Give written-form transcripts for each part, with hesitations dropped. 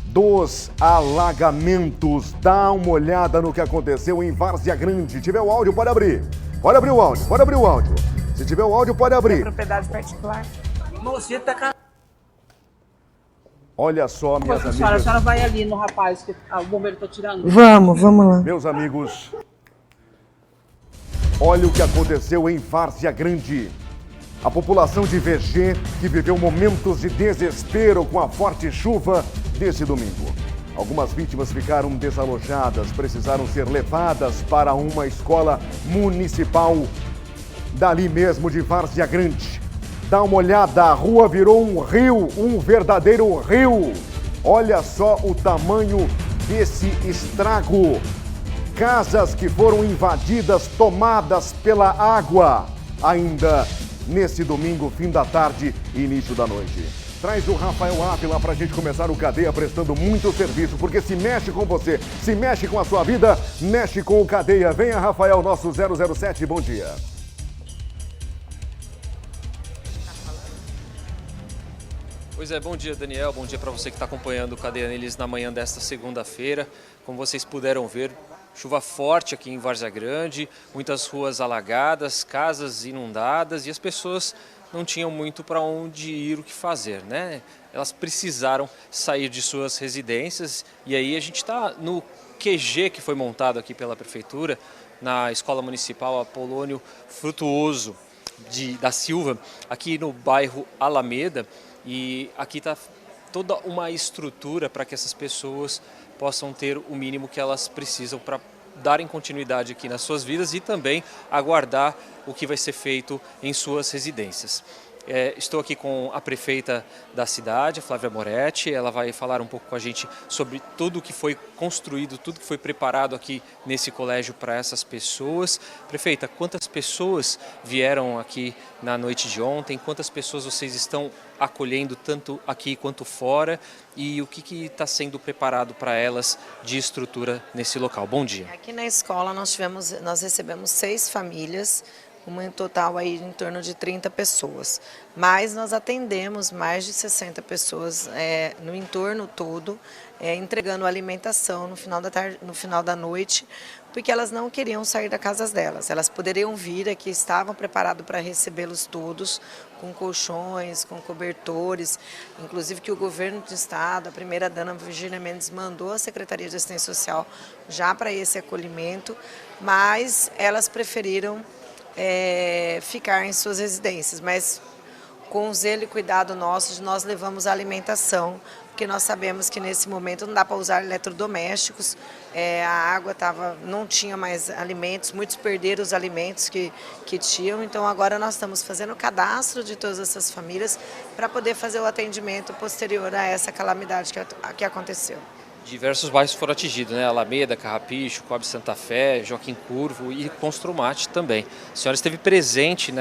Dos alagamentos. Dá uma olhada no que aconteceu em Várzea Grande. Se tiver o áudio, pode abrir. Pode abrir o áudio, pode abrir o áudio. Se tiver o áudio, pode abrir. Propriedade particular. Moça, tá com... Olha só, minhas amigas. A senhora vai ali no rapaz que o bombeiro tá tirando. Vamos lá. Meus amigos, olha o que aconteceu em Várzea Grande. A população de VG, que viveu momentos de desespero com a forte chuva desse domingo. Algumas vítimas ficaram desalojadas, precisaram ser levadas para uma escola municipal dali mesmo de Várzea Grande. Dá uma olhada, a rua virou um rio, um verdadeiro rio. Olha só o tamanho desse estrago. Casas que foram invadidas, tomadas pela água. Ainda nesse domingo, fim da tarde e início da noite. Traz o Rafael Ávila para a gente começar o Cadeia prestando muito serviço, porque se mexe com você, se mexe com a sua vida, mexe com o Cadeia. Venha, Rafael, nosso 007, bom dia. Pois é, bom dia, Daniel, bom dia para você que está acompanhando o Cadeia Neles na manhã desta segunda-feira. Como vocês puderam ver, chuva forte aqui em Várzea Grande, muitas ruas alagadas, casas inundadas e as pessoas não tinham muito para onde ir, o que fazer, né? Elas precisaram sair de suas residências e aí a gente está no QG que foi montado aqui pela Prefeitura, na Escola Municipal Apolônio Frutuoso da Silva, aqui no bairro Alameda, e aqui está toda uma estrutura para que essas pessoas possam ter o mínimo que elas precisam para darem continuidade aqui nas suas vidas e também aguardar o que vai ser feito em suas residências. Estou aqui com a prefeita da cidade, Flávia Moretti. Ela vai falar um pouco com a gente sobre tudo que foi construído, tudo que foi preparado aqui nesse colégio para essas pessoas. Prefeita, quantas pessoas vieram aqui na noite de ontem? Quantas pessoas vocês estão acolhendo tanto aqui quanto fora? E o que está sendo preparado para elas de estrutura nesse local? Bom dia. Aqui na escola nós recebemos 6 famílias, um total aí em torno de 30 pessoas. Mas nós atendemos mais de 60 pessoas no entorno todo, entregando alimentação no final da tarde, no final da noite, porque elas não queriam sair da casa delas. Elas poderiam vir aqui, estavam preparados para recebê-los todos, com colchões, com cobertores, inclusive que o governo do estado, a primeira-dama Virgínia Mendes mandou a Secretaria de Assistência Social já para esse acolhimento, mas elas preferiram ficar em suas residências, mas com zelo e cuidado nosso, nós levamos a alimentação, porque nós sabemos que nesse momento não dá para usar eletrodomésticos, a água não tinha mais alimentos, muitos perderam os alimentos que tinham, então agora nós estamos fazendo o cadastro de todas essas famílias para poder fazer o atendimento posterior a essa calamidade que aconteceu. Diversos bairros foram atingidos, né? Alameda, Carrapicho, Coab Santa Fé, Joaquim Curvo e Construmate também. A senhora esteve presente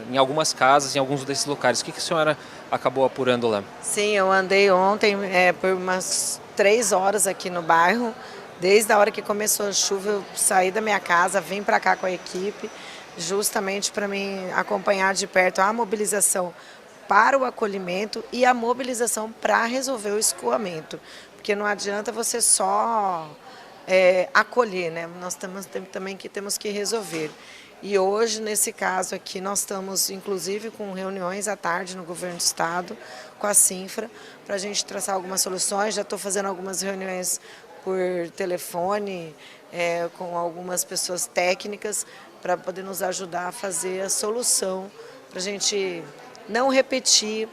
em algumas casas, em alguns desses locais. O que a senhora acabou apurando lá? Sim, eu andei ontem por umas 3 horas aqui no bairro. Desde a hora que começou a chuva, eu saí da minha casa, vim para cá com a equipe, justamente para mim acompanhar de perto a mobilização para o acolhimento e a mobilização para resolver o escoamento. Porque não adianta você só acolher, né? Nós temos que resolver. E hoje, nesse caso aqui, nós estamos, inclusive, com reuniões à tarde no governo do estado, com a Sinfra, para a gente traçar algumas soluções. Já estou fazendo algumas reuniões por telefone, com algumas pessoas técnicas, para poder nos ajudar a fazer a solução, para a gente não repetir.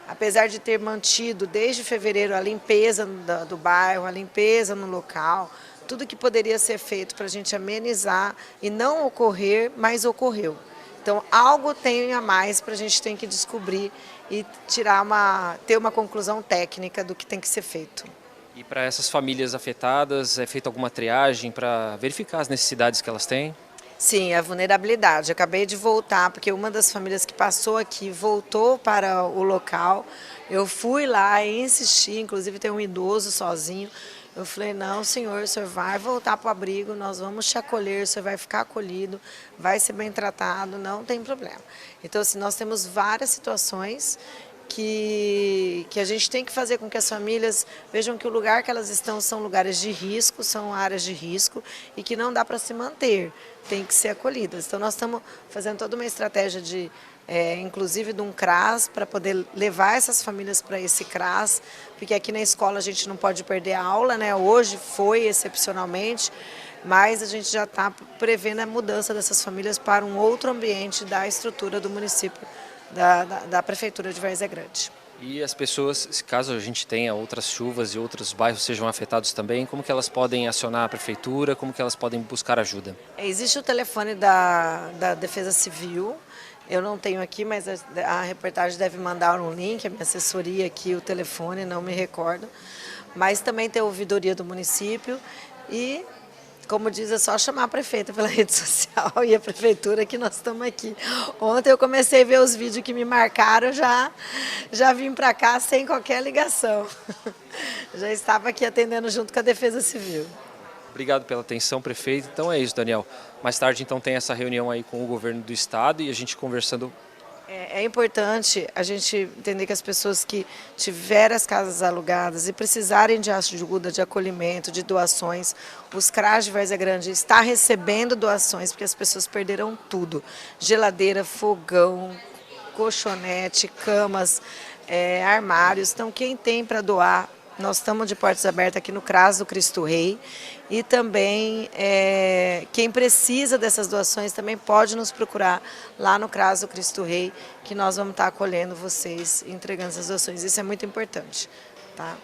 Apesar de ter mantido desde fevereiro a limpeza do bairro, a limpeza no local, tudo que poderia ser feito para a gente amenizar e não ocorrer, mas ocorreu. Então, algo tem a mais para a gente ter que descobrir e ter uma conclusão técnica do que tem que ser feito. E para essas famílias afetadas, é feita alguma triagem para verificar as necessidades que elas têm? Sim, a vulnerabilidade. Acabei de voltar, porque uma das famílias que passou aqui voltou para o local. Eu fui lá e insisti, inclusive tem um idoso sozinho. Eu falei, não, senhor, o senhor vai voltar para o abrigo, nós vamos te acolher, o senhor vai ficar acolhido, vai ser bem tratado, não tem problema. Então, assim, nós temos várias situações que a gente tem que fazer com que as famílias vejam que o lugar que elas estão são lugares de risco, são áreas de risco e que não dá para se manter, tem que ser acolhidas. Então nós estamos fazendo toda uma estratégia de, inclusive de um CRAS, para poder levar essas famílias para esse CRAS, porque aqui na escola a gente não pode perder a aula, né? Hoje foi excepcionalmente, mas a gente já está prevendo a mudança dessas famílias para um outro ambiente da estrutura do município, da Prefeitura de Várzea Grande. E as pessoas, caso a gente tenha outras chuvas e outros bairros sejam afetados também, como que elas podem acionar a Prefeitura, como que elas podem buscar ajuda? Existe o telefone da Defesa Civil, eu não tenho aqui, mas a reportagem deve mandar um link, a minha assessoria aqui, o telefone, não me recordo. Mas também tem a ouvidoria do município e, como diz, é só chamar a prefeita pela rede social e a prefeitura que nós estamos aqui. Ontem eu comecei a ver os vídeos que me marcaram, já vim para cá sem qualquer ligação. Já estava aqui atendendo junto com a Defesa Civil. Obrigado pela atenção, prefeito. Então é isso, Daniel. Mais tarde, então, tem essa reunião aí com o governo do estado e a gente conversando. É importante a gente entender que as pessoas que tiverem as casas alugadas e precisarem de ajuda, de acolhimento, de doações, os CRAS de Várzea Grande está recebendo doações, porque as pessoas perderam tudo. Geladeira, fogão, colchonete, camas, armários. Então, quem tem para doar, nós estamos de portas abertas aqui no CRAS do Cristo Rei e também quem precisa dessas doações também pode nos procurar lá no CRAS do Cristo Rei, que nós vamos estar acolhendo vocês e entregando essas doações. Isso é muito importante, tá?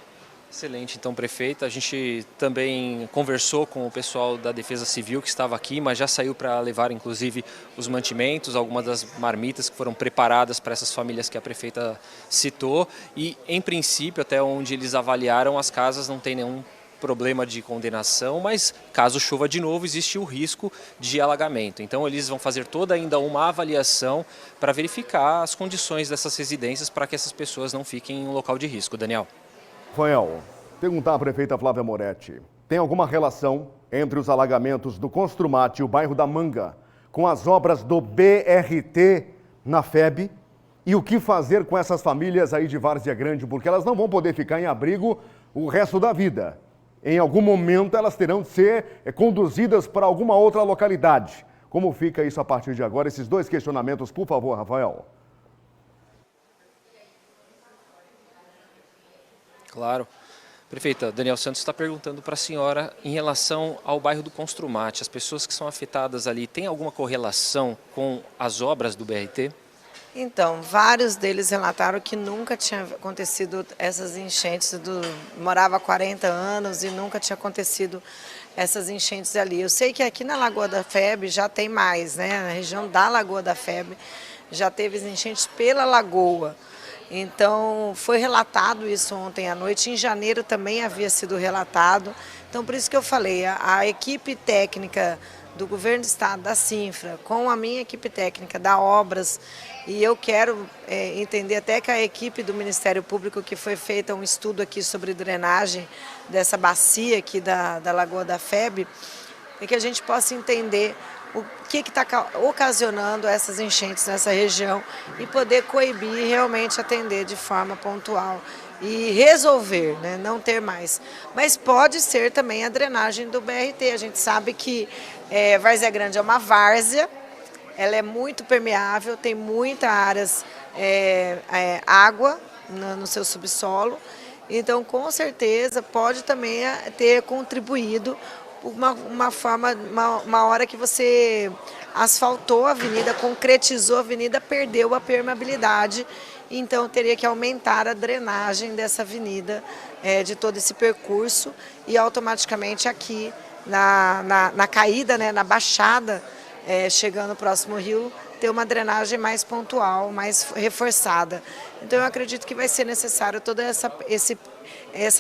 Excelente, então, prefeita. A gente também conversou com o pessoal da Defesa Civil que estava aqui, mas já saiu para levar, inclusive, os mantimentos, algumas das marmitas que foram preparadas para essas famílias que a prefeita citou. E, em princípio, até onde eles avaliaram, as casas não tem nenhum problema de condenação, mas caso chova de novo, existe o risco de alagamento. Então, eles vão fazer toda ainda uma avaliação para verificar as condições dessas residências para que essas pessoas não fiquem em um local de risco. Daniel. Rafael, perguntar à prefeita Flávia Moretti, tem alguma relação entre os alagamentos do Construmate e o bairro da Manga com as obras do BRT na FEB? E o que fazer com essas famílias aí de Várzea Grande, porque elas não vão poder ficar em abrigo o resto da vida. Em algum momento elas terão de ser conduzidas para alguma outra localidade. Como fica isso a partir de agora? Esses dois questionamentos, por favor, Rafael. Claro. Prefeita, Daniel Santos está perguntando para a senhora em relação ao bairro do Construmate. As pessoas que são afetadas ali, tem alguma correlação com as obras do BRT? Então, vários deles relataram que nunca tinha acontecido essas enchentes, morava há 40 anos e nunca tinha acontecido essas enchentes ali. Eu sei que aqui na Lagoa da Feb já tem mais, né? Na região da Lagoa da Feb já teve enchentes pela lagoa. Então, foi relatado isso ontem à noite. Em janeiro também havia sido relatado. Então, por isso que eu falei, a equipe técnica do governo do estado, da Cinfra, com a minha equipe técnica da Obras, e eu quero entender até que a equipe do Ministério Público, que foi feita um estudo aqui sobre drenagem dessa bacia aqui da Lagoa da Feb, é que a gente possa entender o que está ocasionando essas enchentes nessa região e poder coibir e realmente atender de forma pontual e resolver, né, não ter mais. Mas pode ser também a drenagem do BRT. A gente sabe que Várzea Grande é uma várzea, ela é muito permeável, tem muitas áreas, água no seu subsolo, então com certeza pode também ter contribuído uma hora que você asfaltou a avenida, concretizou a avenida, perdeu a permeabilidade, então teria que aumentar a drenagem dessa avenida, de todo esse percurso, e automaticamente aqui na caída, né, na baixada, chegando próximo ao rio, ter uma drenagem mais pontual, mais reforçada. Então eu acredito que vai ser necessário toda essa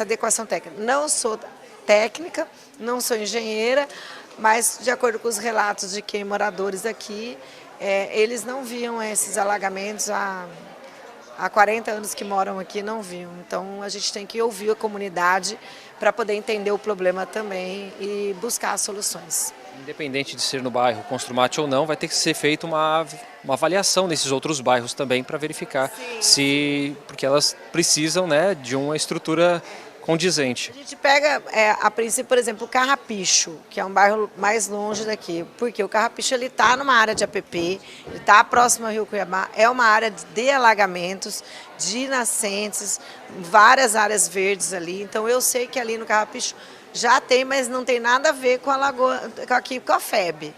adequação técnica. Não sou técnica, não sou engenheira, mas de acordo com os relatos de quem moradores aqui, eles não viam esses alagamentos há há 40 anos que moram aqui não viam. Então a gente tem que ouvir a comunidade para poder entender o problema também e buscar soluções. Independente de ser no bairro Construmate ou não, vai ter que ser feita uma avaliação nesses outros bairros também para verificar porque elas precisam, né, de uma estrutura condizente. A gente pega, a princípio, por exemplo, o Carrapicho, que é um bairro mais longe daqui, porque o Carrapicho está numa área de APP, ele está próximo ao Rio Cuiabá, é uma área de alagamentos, de nascentes, várias áreas verdes ali, então eu sei que ali no Carrapicho já tem, mas não tem nada a ver com a lagoa, aqui com a FEB.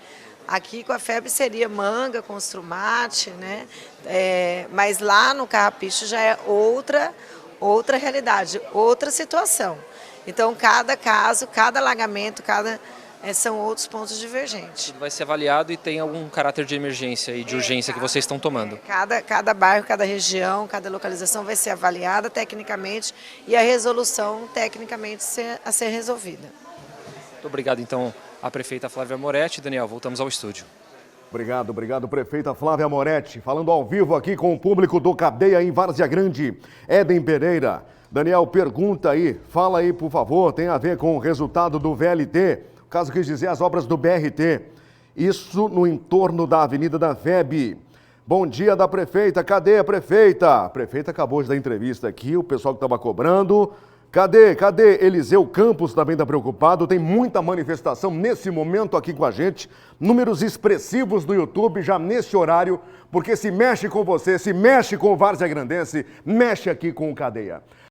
Aqui com a FEB seria Manga, Construmate, né? Mas lá no Carrapicho já é outra realidade, outra situação. Então, cada caso, cada alagamento, são outros pontos divergentes. Tudo vai ser avaliado e tem algum caráter de emergência e de urgência que vocês estão tomando? Cada bairro, cada região, cada localização vai ser avaliada tecnicamente e a resolução tecnicamente a ser resolvida. Muito obrigado, então, à prefeita Flávia Moretti. Daniel, voltamos ao estúdio. Obrigado, prefeita Flávia Moretti, falando ao vivo aqui com o público do Cadeia em Várzea Grande. Éden Pereira. Daniel, pergunta aí, fala aí, por favor, tem a ver com o resultado do VLT, o caso quis dizer as obras do BRT. Isso no entorno da Avenida da FEB. Bom dia da prefeita, cadê a prefeita? A prefeita acabou de dar entrevista aqui, o pessoal que estava cobrando. Cadê? Eliseu Campos também está preocupado, tem muita manifestação nesse momento aqui com a gente, números expressivos do YouTube já nesse horário, porque se mexe com você, se mexe com o Várzea Grandense, mexe aqui com o Cadeia.